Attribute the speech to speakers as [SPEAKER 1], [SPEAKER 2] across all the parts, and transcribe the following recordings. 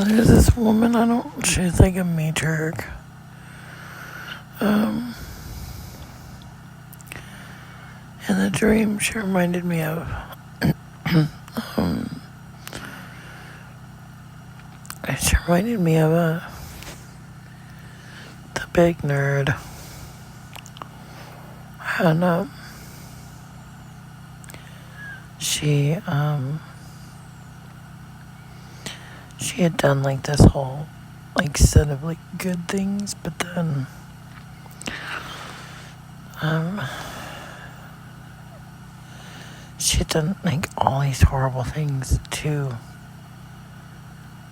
[SPEAKER 1] There's this woman, she's like a matriarch. In the dream, she reminded me of, she reminded me of the big nerd. And, she had done like this whole like set of like good things, but then she had done like all these horrible things too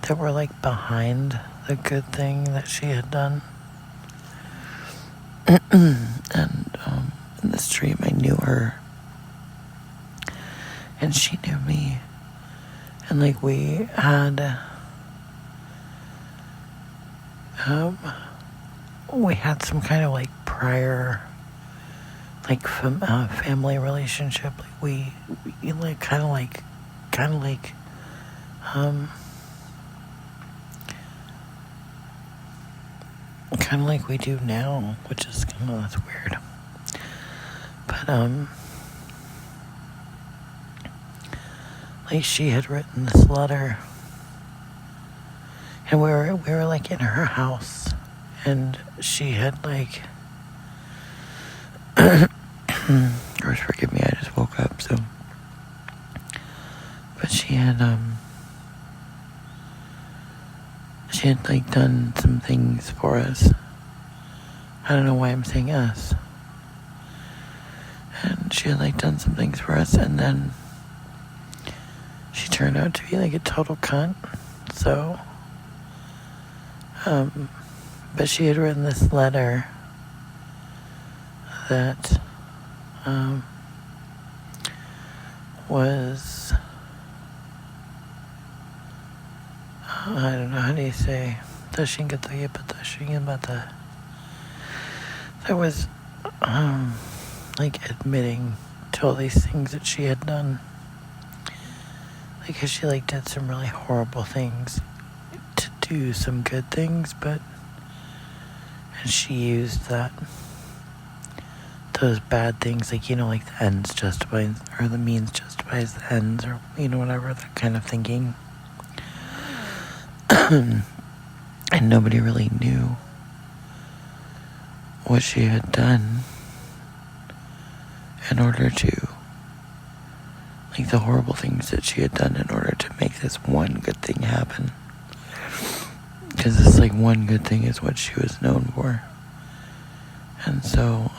[SPEAKER 1] that were like behind the good thing that she had done. And in this dream I knew her and she knew me, and like we had some kind of like prior like family relationship. Like we like kind of like we do now, which is kind of, that's weird. But like she had written this letter, and we were like in her house, and she had like or forgive me, I just woke up, so but she had like done some things for us. I don't know why I'm saying us. And she had like done some things for us, and then she turned out to be like a total cunt. So but she had written this letter that was, I don't know, how do you say, that was like admitting to all these things that she had done. Like, 'cause she like did some really horrible things to do some good things, and she used those bad things, like, like the ends justifies, or the means justifies the ends, or, whatever, that kind of thinking. And nobody really knew what she had done in order to, like, the horrible things that she had done in order to make this one good thing happen. Because this, like, one good thing is what she was known for. And so,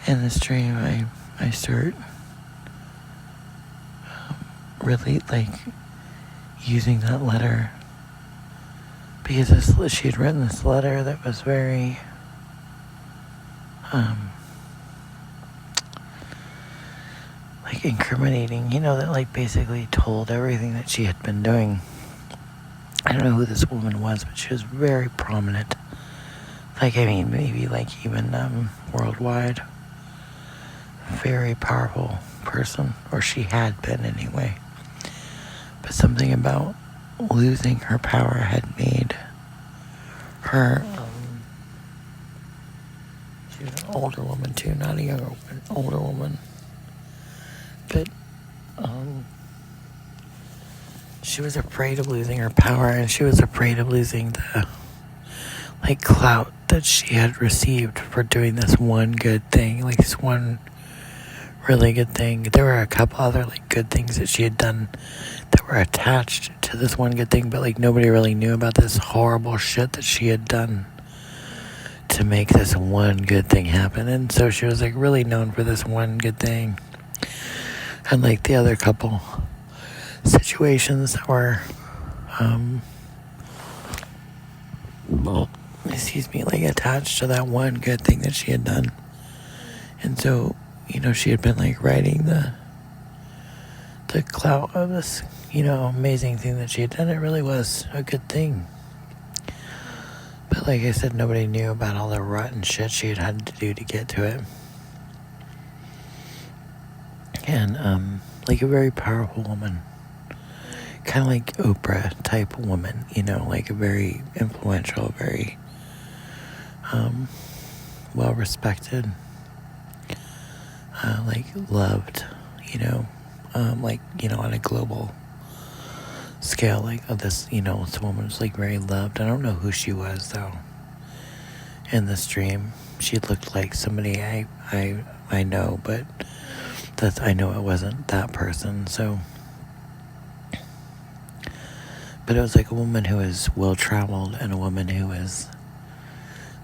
[SPEAKER 1] in this dream, I start really, like, using that letter, because she had written this letter that was very like incriminating, that like basically told everything that she had been doing. I don't know who this woman was, but she was very prominent. Like, I mean, maybe like even worldwide. Very powerful person, or she had been anyway. But something about losing her power had made her, she was an older woman too, not a younger woman, older woman. But she was afraid of losing her power, and she was afraid of losing the like clout that she had received for doing this one good thing, like this one really good thing. There were a couple other like good things that she had done that were attached to this one good thing, but like nobody really knew about this horrible shit that she had done to make this one good thing happen. And so she was like really known for this one good thing, and like the other couple situations that were like attached to that one good thing that she had done. And so, she had been like writing the clout of this, amazing thing that she had done. It really was a good thing. But like I said, nobody knew about all the rotten shit she had to do to get to it. And, like a very powerful woman. Kind of like Oprah type woman, like a very influential, very, well respected, like loved, on a global scale, like this woman was like very loved. I don't know who she was though. In this dream, she looked like somebody I know, but I know it wasn't that person. So, but it was like a woman who was well traveled and a woman who was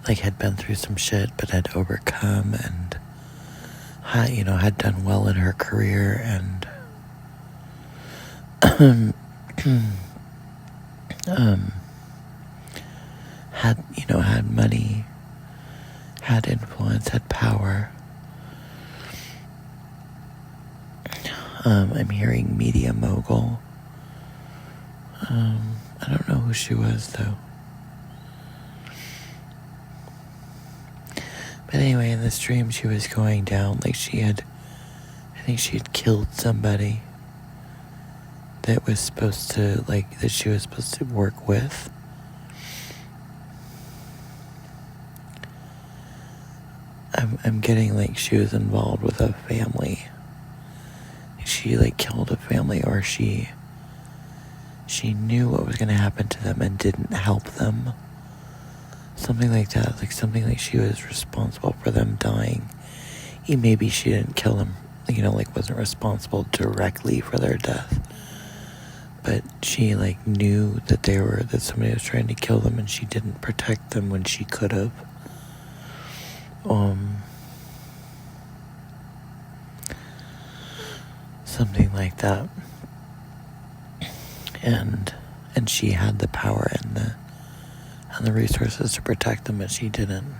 [SPEAKER 1] like had been through some shit but had overcome and had done well in her career and had money, had influence, had power. I'm hearing media mogul. I don't know who she was though. But anyway, in this dream she was going down like I think she had killed somebody that was supposed to, that she was supposed to work with. I'm getting like she was involved with a family. She killed a family, or she knew what was going to happen to them and didn't help them. Something like that, something like she was responsible for them dying. Maybe she didn't kill them, wasn't responsible directly for their death. But she knew that somebody was trying to kill them and she didn't protect them when she could have. Something like that. And she had the power and the resources to protect them, but she didn't.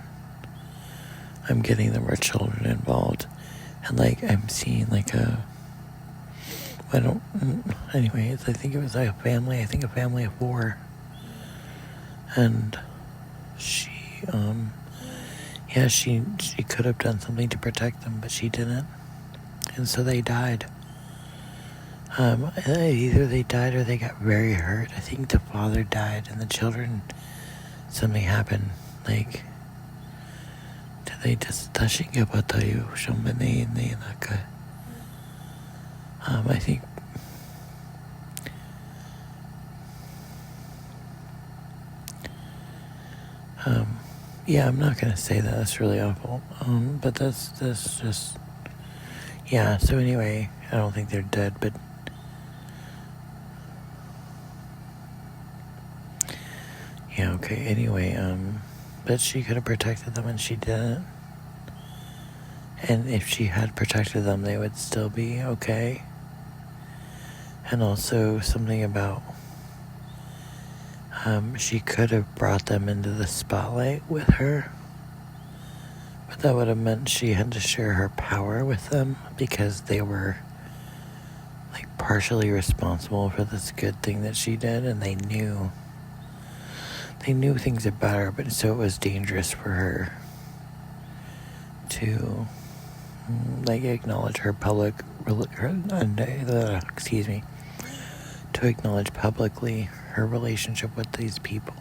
[SPEAKER 1] I'm getting there were children involved. And I'm seeing anyways, I think it was a family of 4. And she could have done something to protect them, but she didn't. And so they died. Either they died or they got very hurt. I think the father died and the children, something happened. I think yeah, I'm not gonna say that. That's really awful. But that's just yeah. So anyway, I don't think they're dead, but yeah. Okay. Anyway, but she could have protected them, and she didn't. And if she had protected them, they would still be okay. And also something about she could have brought them into the spotlight with her, but that would have meant she had to share her power with them because they were partially responsible for this good thing that she did, and they knew things about her, but so it was dangerous for her to acknowledge her public to acknowledge publicly her relationship with these people.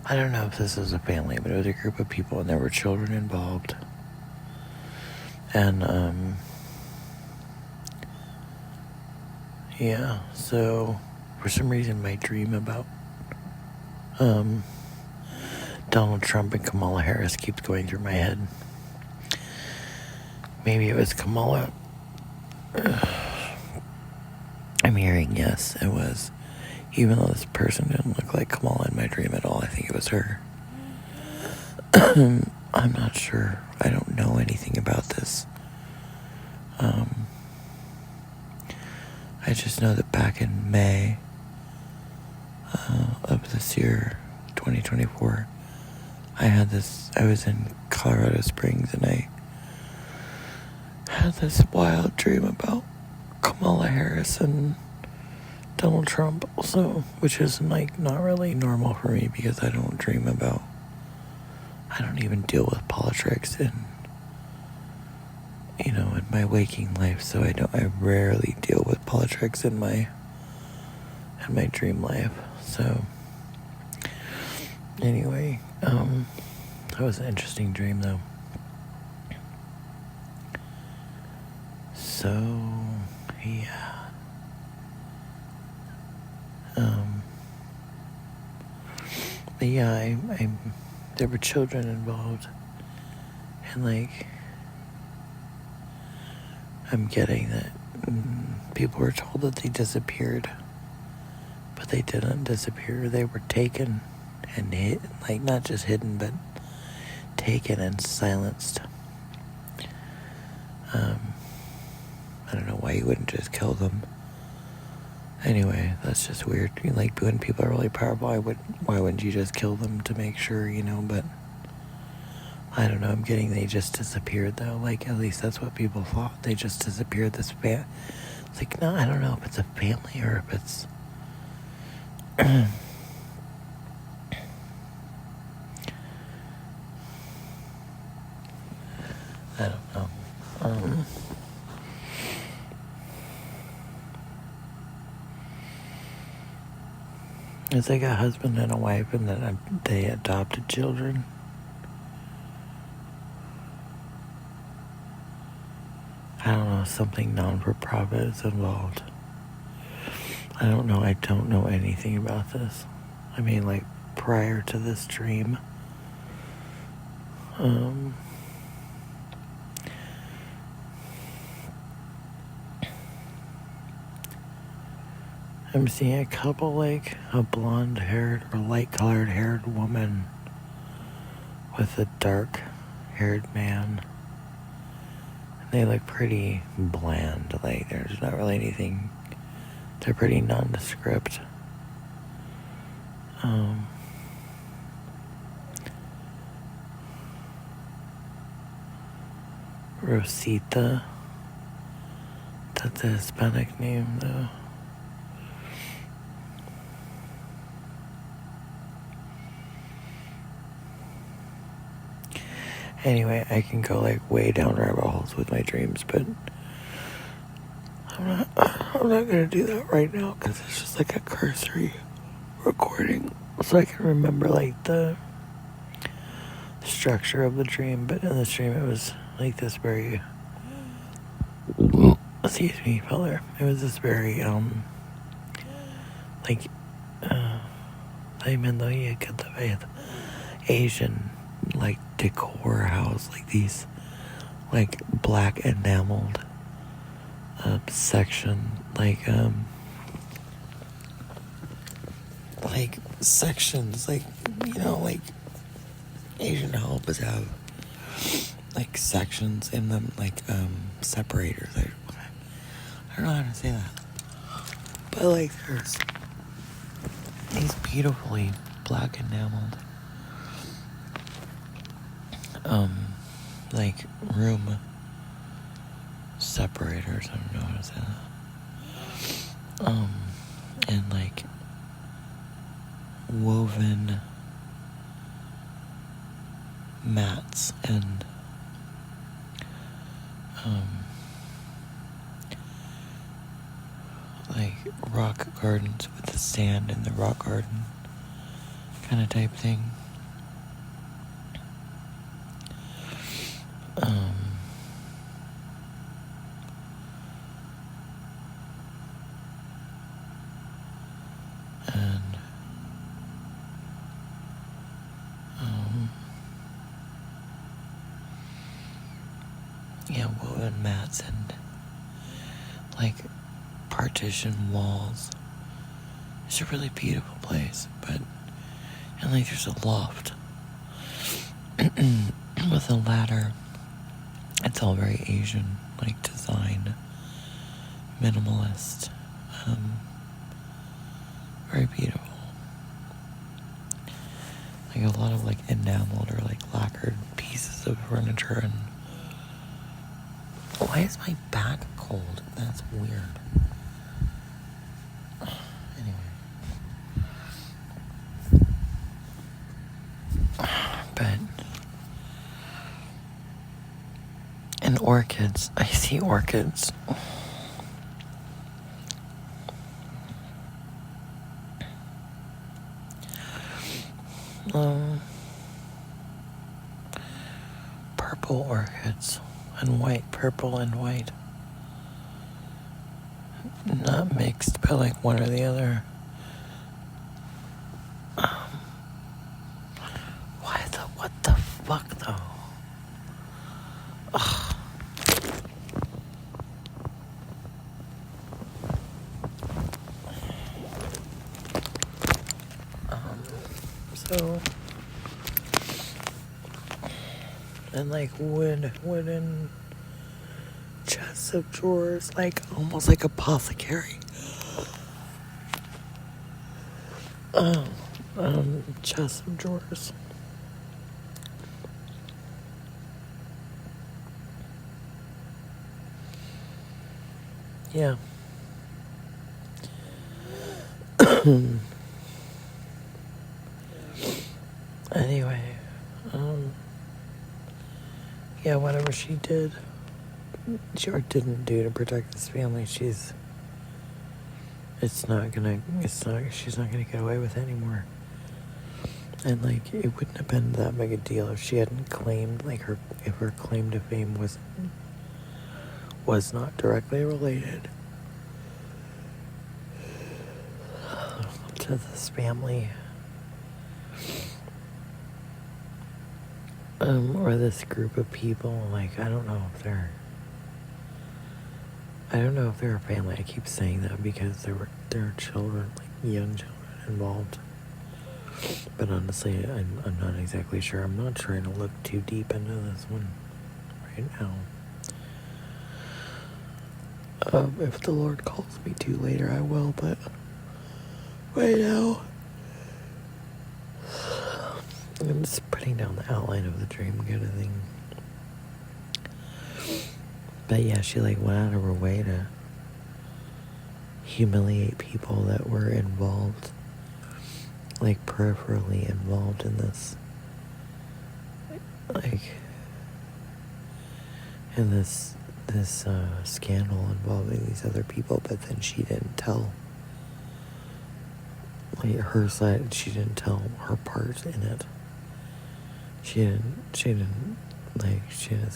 [SPEAKER 1] I don't know if this is a family, but it was a group of people and there were children involved. And yeah, so for some reason my dream about Donald Trump and Kamala Harris keeps going through my head. Maybe it was Kamala. I'm hearing yes, it was. Even though this person didn't look like Kamala in my dream at all, I think it was her. I'm not sure. I don't know anything about this. I just know that back in May of this year, 2024, I was in Colorado Springs and I had this wild dream about Kamala Harris and Donald Trump also, which is not really normal for me because I don't even deal with politics in my waking life, so I rarely deal with politics in my dream life. So anyway, that was an interesting dream though. So yeah. But yeah, there were children involved, and like, I'm getting that people were told that they disappeared, but they didn't disappear. They were taken and hit, like not just hidden, but taken and silenced. I don't know why you wouldn't just kill them. Anyway, that's just weird. Like, when people are really powerful, why wouldn't you just kill them to make sure, but I don't know. I'm getting they just disappeared, though. Like, at least that's what people thought. They just disappeared. It's like, no, I don't know if it's a family or if it's... I don't know. It's like a husband and a wife, and then they adopted children. I don't know, something non-for-profit is involved. I don't know. I don't know anything about this. I mean, like, prior to this dream, I'm seeing a couple, like a blonde-haired or light-colored haired woman with a dark-haired man. And they look pretty bland. Like, there's not really anything. They're pretty nondescript. Rosita. That's a Hispanic name, though. Anyway, I can go like way down rabbit holes with my dreams, but I'm not gonna do that right now because it's just like a cursory recording, so I can remember like the structure of the dream. But in this dream, it was like this very, excuse me, feller. It was this very like Asian like decor house, like these like black enameled section, like sections, like like Asian houses have like sections in them, like separators. I don't know how to say that, but like there's these beautifully black enameled like room separators. I don't know how to say that. And like woven mats and like rock gardens with the sand in the rock garden kind of type thing. Woven mats and like partition walls. It's a really beautiful place, and like there's a loft with a ladder. It's all very Asian, like design, minimalist, very beautiful. Like a lot of like enameled or like lacquered pieces of furniture. And why is my back cold? That's weird. And orchids. I see orchids. Purple orchids. And white. Purple and white. Not mixed, but like one or the other. What the fuck though? Ugh. So, and like wooden chests of drawers, like almost like apothecary. Chests of drawers. Yeah. Anyway, yeah, whatever she did, or didn't do to protect this family, she's not gonna get away with it anymore. And like, it wouldn't have been that big a deal if she hadn't claimed, like, if her claim to fame was not directly related to this family, or this group of people. Like, I don't know if they're a family. I keep saying that because there are children, like young children involved. But honestly, I'm not exactly sure. I'm not trying to look too deep into this one right now. If the Lord calls me to later, I will, but right now, I'm just putting down the outline of the dream kind of thing. But yeah, she like went out of her way to humiliate people that were involved, like peripherally involved in this, like in this scandal involving these other people. But then she didn't tell, like, her side. She didn't tell her part in it. She didn't say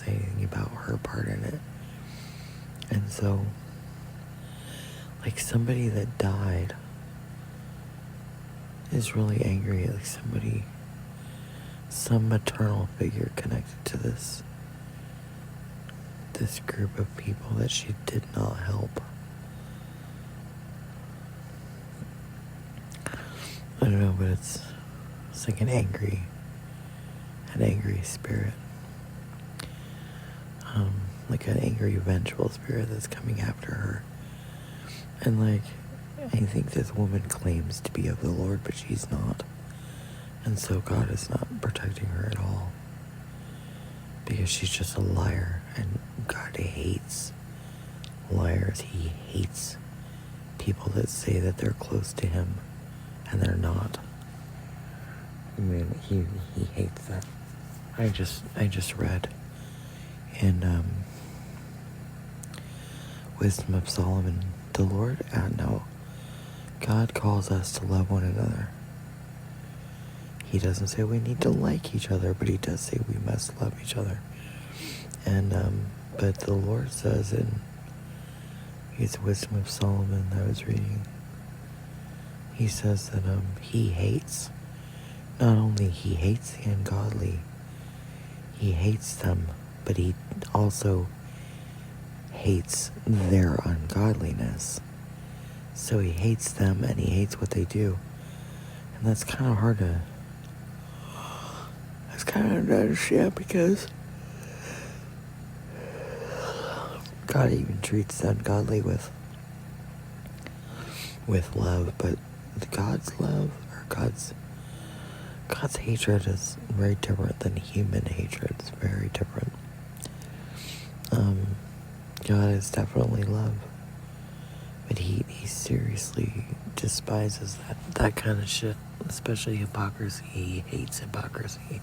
[SPEAKER 1] anything about her part in it. And so, like, somebody that died is really angry at, like, some maternal figure connected to this group of people that she did not help. I don't know, but it's like an angry spirit. Like an angry, vengeful spirit that's coming after her. And like, I think this woman claims to be of the Lord, but she's not. And so God is not protecting her at all, because she's just a liar, and God hates liars. He hates people that say that they're close to him and they're not. I mean, he hates that. I just read in Wisdom of Solomon, God calls us to love one another. He doesn't say we need to like each other, but he does say we must love each other. And but the Lord says in his Wisdom of Solomon that I was reading, he says that he hates, not only he hates the ungodly, he hates them, but he also hates their ungodliness. So he hates them and he hates what they do. And that's kind of hard to understand, because God even treats the ungodly with love, but God's love, or God's hatred is very different than human hatred. It's very different. God is definitely love, but he seriously despises that kind of shit, especially hypocrisy. He hates hypocrisy.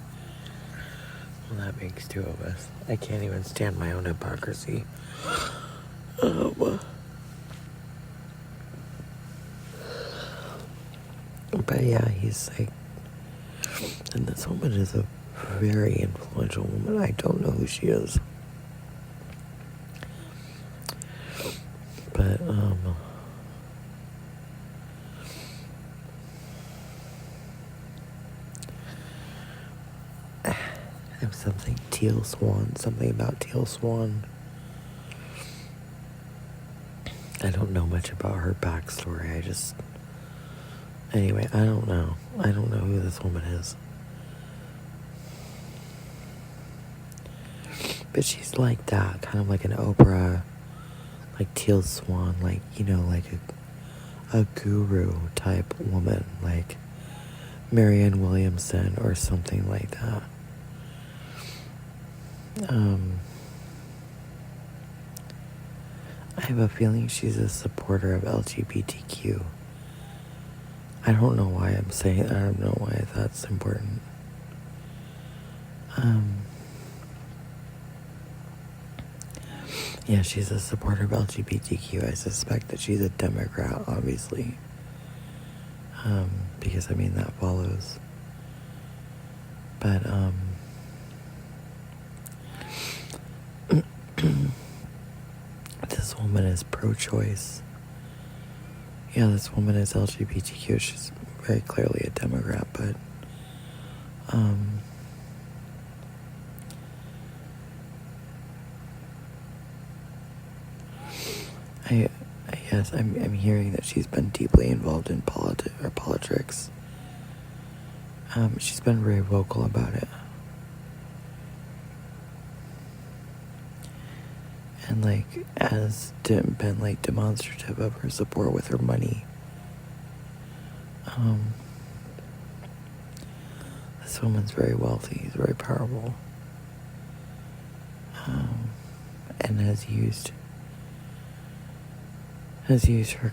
[SPEAKER 1] Well, that makes two of us. I can't even stand my own hypocrisy. But yeah, he's like, and this woman is a very influential woman. I don't know who she is. But, I have something about Teal Swan. I don't know much about her backstory. Anyway, I don't know. I don't know who this woman is. But she's like that, kind of like an Oprah, like Teal Swan, like, you know, like a guru type woman, like Marianne Williamson or something like that. I have a feeling she's a supporter of LGBTQ. I don't know why I'm saying, I don't know why that's important. Yeah, she's a supporter of LGBTQ. I suspect that she's a Democrat, obviously. Because, I mean, that follows. But, this woman is pro-choice. Yeah, this woman is LGBTQ. She's very clearly a Democrat, but, I'm hearing that she's been deeply involved in politics. She's been very vocal about it. And, like, been, like, demonstrative of her support with her money. This woman's very wealthy, she's very powerful. And has used her